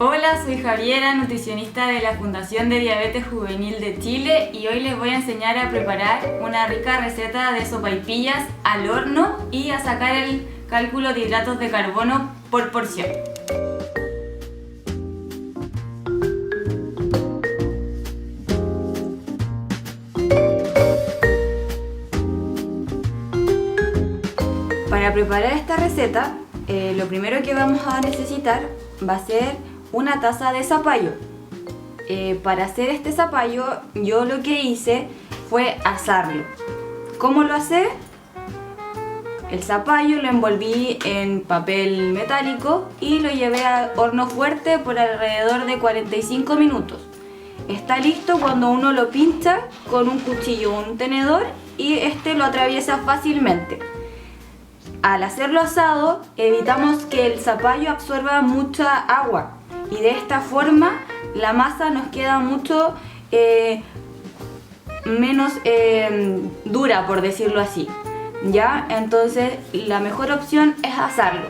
Hola, soy Javiera, nutricionista de la Fundación de Diabetes Juvenil de Chile y hoy les voy a enseñar a preparar una rica receta de sopaipillas al horno y a sacar el cálculo de hidratos de carbono por porción. Para preparar esta receta, lo primero que vamos a necesitar va a ser una taza de zapallo. Para hacer este zapallo, yo lo que hice fue asarlo. ¿Cómo lo asé? El zapallo lo envolví en papel metálico y lo llevé a horno fuerte por alrededor de 45 minutos. Está listo cuando uno lo pincha con un cuchillo o un tenedor y este lo atraviesa fácilmente. Al hacerlo asado, evitamos que el zapallo absorba mucha agua y de esta forma la masa nos queda mucho menos dura, por decirlo así. ¿Ya? Entonces la mejor opción es asarlo.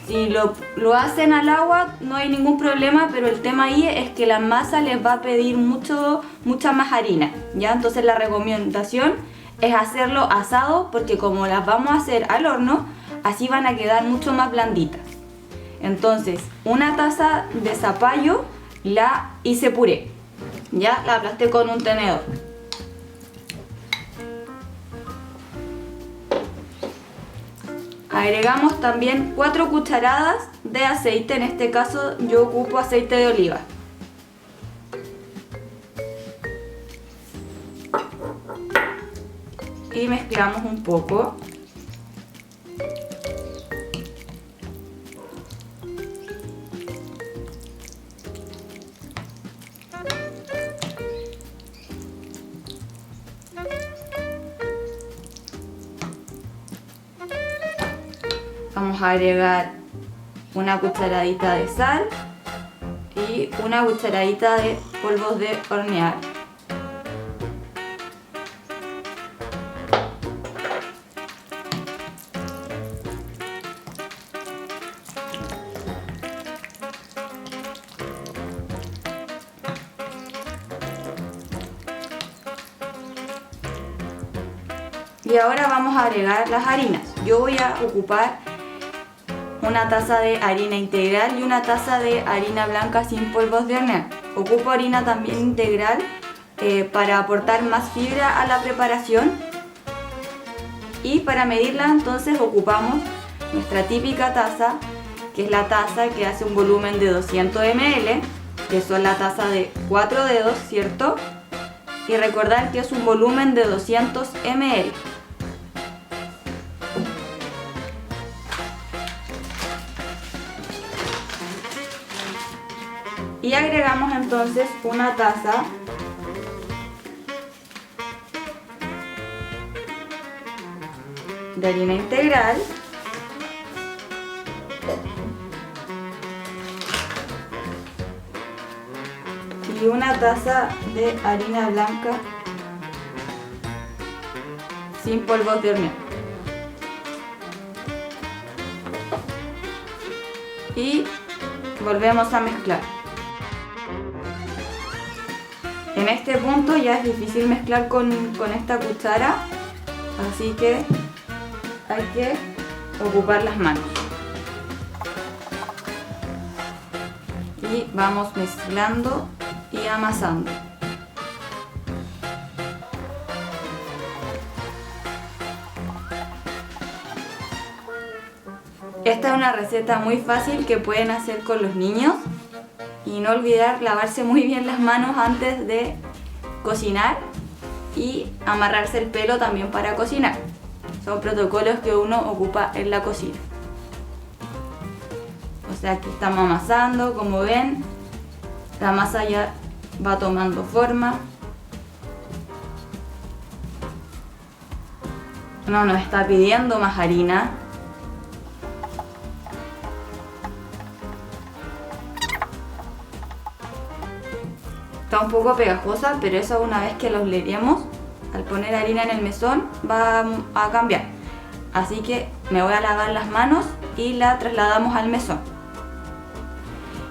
Si lo hacen al agua no hay ningún problema, pero el tema ahí es que la masa les va a pedir mucha más harina, ¿ya? Entonces la recomendación es hacerlo asado porque como las vamos a hacer al horno, así van a quedar mucho más blanditas. Entonces, una taza de zapallo la hice puré, ya la aplasté con un tenedor. Agregamos también 4 cucharadas de aceite, en este caso yo ocupo aceite de oliva. Y mezclamos un poco. Vamos a agregar una cucharadita de sal y una cucharadita de polvos de hornear. Y ahora vamos a agregar las harinas. Yo voy a ocupar una taza de harina integral y una taza de harina blanca sin polvos de hornear. Ocupo harina también integral para aportar más fibra a la preparación. Y para medirla entonces ocupamos nuestra típica taza, que es la taza que hace un volumen de 200 ml, que son la taza de 4 dedos, ¿cierto? Y recordar que es un volumen de 200 ml. Y agregamos entonces una taza de harina integral y una taza de harina blanca sin polvos de hornear. Y volvemos a mezclar. En este punto ya es difícil mezclar con esta cuchara, así que hay que ocupar las manos. Y vamos mezclando y amasando. Esta es una receta muy fácil que pueden hacer con los niños. Y no olvidar lavarse muy bien las manos antes de cocinar y amarrarse el pelo también para cocinar. Son protocolos que uno ocupa en la cocina. O sea que estamos amasando, como ven, la masa ya va tomando forma. No nos está pidiendo más harina. Está un poco pegajosa, pero eso una vez que los leeremos, al poner harina en el mesón, va a cambiar. Así que me voy a lavar las manos y la trasladamos al mesón.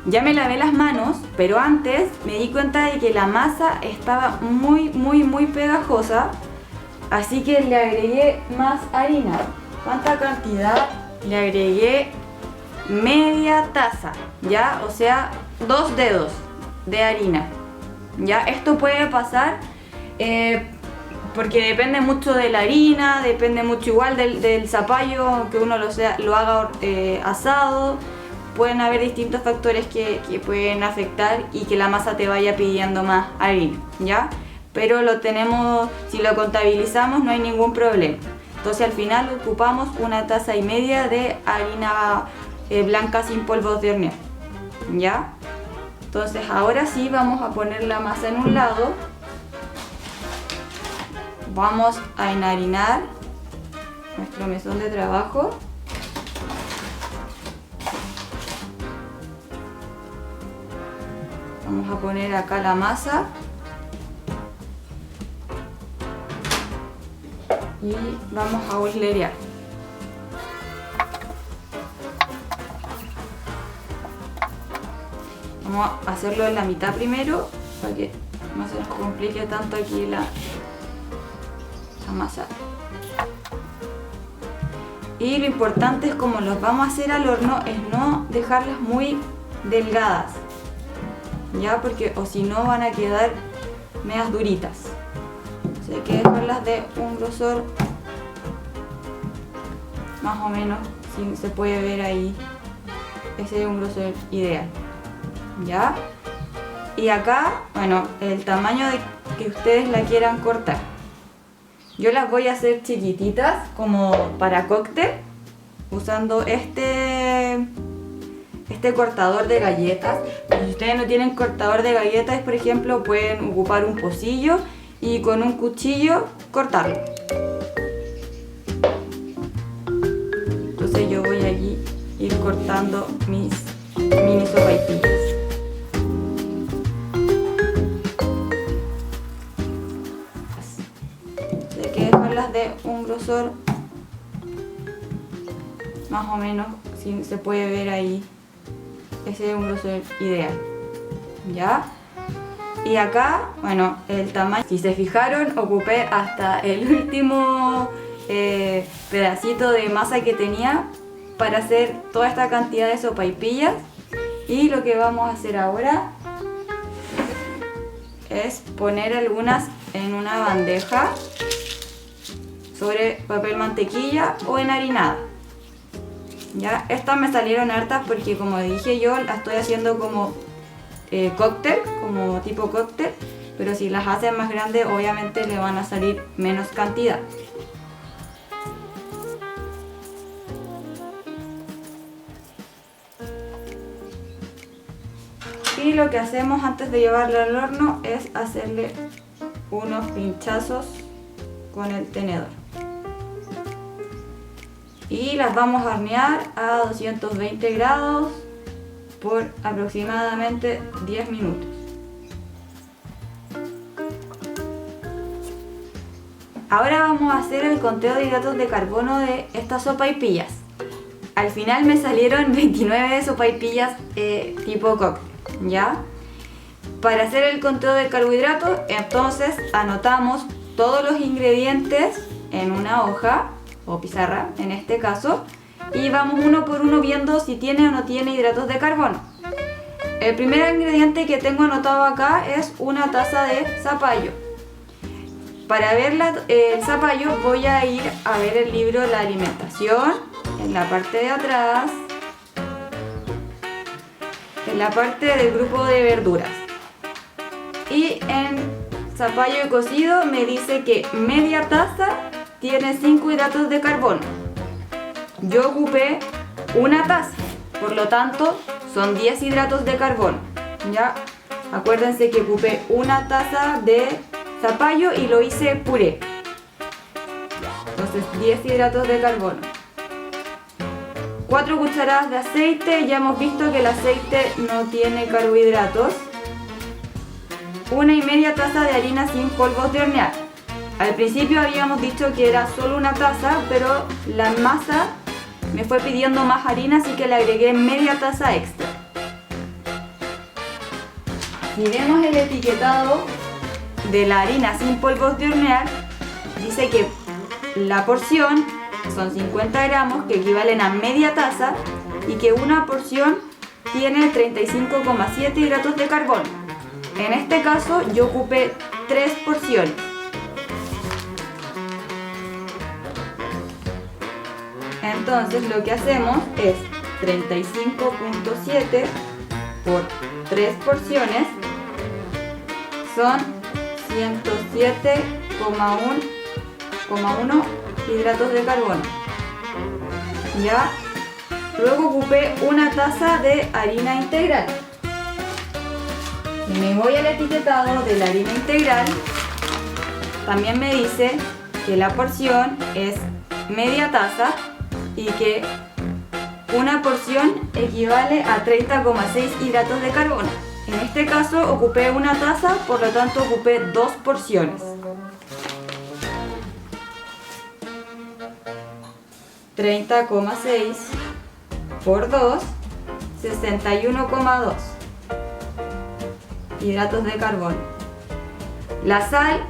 Ya me lavé las manos, pero antes me di cuenta de que la masa estaba muy pegajosa, así que le agregué más harina. ¿Cuánta cantidad? Le agregué media taza, ¿ya? O sea, 2 dedos de harina. ¿Ya? Esto puede pasar porque depende mucho de la harina, depende mucho igual del zapallo, que uno lo haga asado. Pueden haber distintos factores que pueden afectar y que la masa te vaya pidiendo más harina, ¿ya? Pero lo tenemos, si lo contabilizamos no hay ningún problema. Entonces al final ocupamos 1,5 tazas de harina blanca sin polvos de hornear, ¿ya? Entonces ahora sí vamos a poner la masa en un lado. Vamos a enharinar nuestro mesón de trabajo. Vamos a poner acá la masa. Y vamos a hornear. Vamos a hacerlo en la mitad primero para que no se nos complique tanto aquí la masa. Y lo importante es, como los vamos a hacer al horno, es no dejarlas muy delgadas, ya, porque o si no van a quedar medias duritas. O sea, hay que dejarlas de un grosor más o menos, si se puede ver ahí, ese es un grosor ideal, ¿ya? Y acá, bueno, el tamaño que ustedes la quieran cortar. Yo las voy a hacer chiquititas, como para cóctel, usando este cortador de galletas. Si ustedes no tienen cortador de galletas, por ejemplo, pueden ocupar un pocillo y con un cuchillo cortarlo. Entonces yo voy aquí a ir cortando mis mini sopaipillas. Hay que dejarlas de un grosor más o menos, si se puede ver ahí, ese es un grosor ideal, ¿ya? Y acá, bueno, el tamaño, si se fijaron, ocupé hasta el último pedacito de masa que tenía para hacer toda esta cantidad de sopaipillas. Y lo que vamos a hacer ahora es poner algunas en una bandeja sobre papel mantequilla o enharinada. Ya, estas me salieron hartas porque, como dije, yo las estoy haciendo como cóctel, como tipo cóctel, pero si las hacen más grandes obviamente le van a salir menos cantidad. Y lo que hacemos antes de llevarla al horno es hacerle unos pinchazos con el tenedor. Y las vamos a hornear a 220 grados por aproximadamente 10 minutos. Ahora vamos a hacer el conteo de hidratos de carbono de estas sopaipillas. Al final me salieron 29 sopaipillas tipo cóctel, ¿ya? Para hacer el conteo de carbohidratos, entonces anotamos todos los ingredientes en una hoja o pizarra en este caso, y vamos uno por uno viendo si tiene o no tiene hidratos de carbono. El primer ingrediente que tengo anotado acá es 1 taza de zapallo. Para ver el zapallo voy a ir a ver el libro La alimentación en la parte de atrás, en la parte del grupo de verduras, y en zapallo cocido me dice que media taza tiene 5 hidratos de carbono. Yo ocupé 1 taza, por lo tanto son 10 hidratos de carbono, ¿ya? Acuérdense que ocupé 1 taza de zapallo y lo hice puré. Entonces 10 hidratos de carbono. 4 cucharadas de aceite, ya hemos visto que el aceite no tiene carbohidratos. 1,5 taza de harina sin polvos de hornear. Al principio habíamos dicho que era solo 1 taza, pero la masa me fue pidiendo más harina, así que le agregué media taza extra. Si vemos el etiquetado de la harina sin polvos de hornear, dice que la porción son 50 gramos, que equivalen a media taza, y que una porción tiene 35,7 hidratos de carbono. En este caso yo ocupé 3 porciones. Entonces lo que hacemos es 35,7 por 3 porciones son 107,1 hidratos de carbono. Ya. Luego ocupé una taza de harina integral. Y me voy al etiquetado de la harina integral. También me dice que la porción es media taza y que una porción equivale a 30,6 hidratos de carbono. En este caso ocupé una taza, por lo tanto ocupé 2 porciones. 30,6 por 2, 61,2 hidratos de carbono. La sal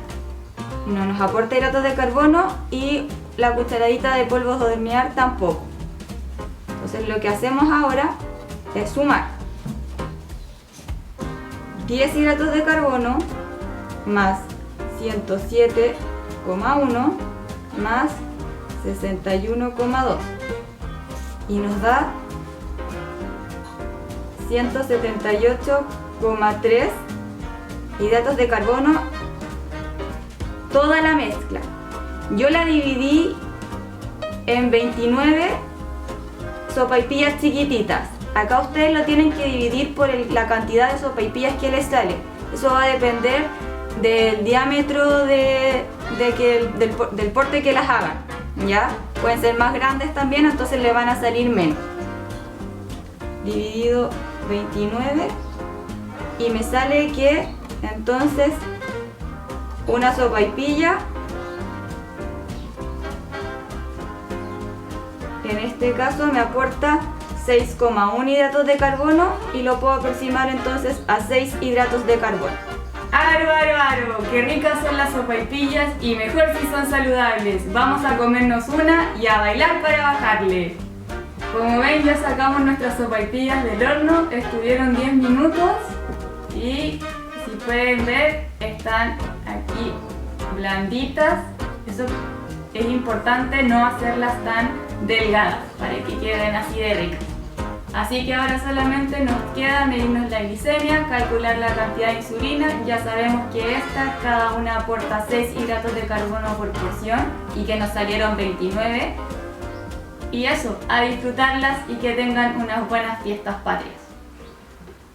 no nos aporta hidratos de carbono y la cucharadita de polvos de hornear tampoco. Entonces lo que hacemos ahora es sumar 10 hidratos de carbono más 107,1 más 61,2 y nos da 178,3 hidratos de carbono toda la mezcla. Yo la dividí en 29 sopaipillas chiquititas. Acá ustedes lo tienen que dividir por la cantidad de sopaipillas que les sale. Eso va a depender del diámetro del porte que las hagan, ¿ya? Pueden ser más grandes también, entonces le van a salir menos. Dividido 29 y me sale que entonces una sopaipilla en este caso me aporta 6,1 hidratos de carbono y lo puedo aproximar entonces a 6 hidratos de carbono. ¡Aro, aro, aro! ¡Qué ricas son las sopaipillas y mejor si son saludables! Vamos a comernos una y a bailar para bajarle. Como ven, ya sacamos nuestras sopaipillas del horno, estuvieron 10 minutos y si pueden ver están aquí blanditas. Eso es importante, no hacerlas tan delgadas para que queden así de ricas. Así que ahora solamente nos queda medirnos la glicemia, calcular la cantidad de insulina. Ya sabemos que cada una aporta 6 hidratos de carbono por porción y que nos salieron 29. Y eso, a disfrutarlas y que tengan unas buenas fiestas patrias.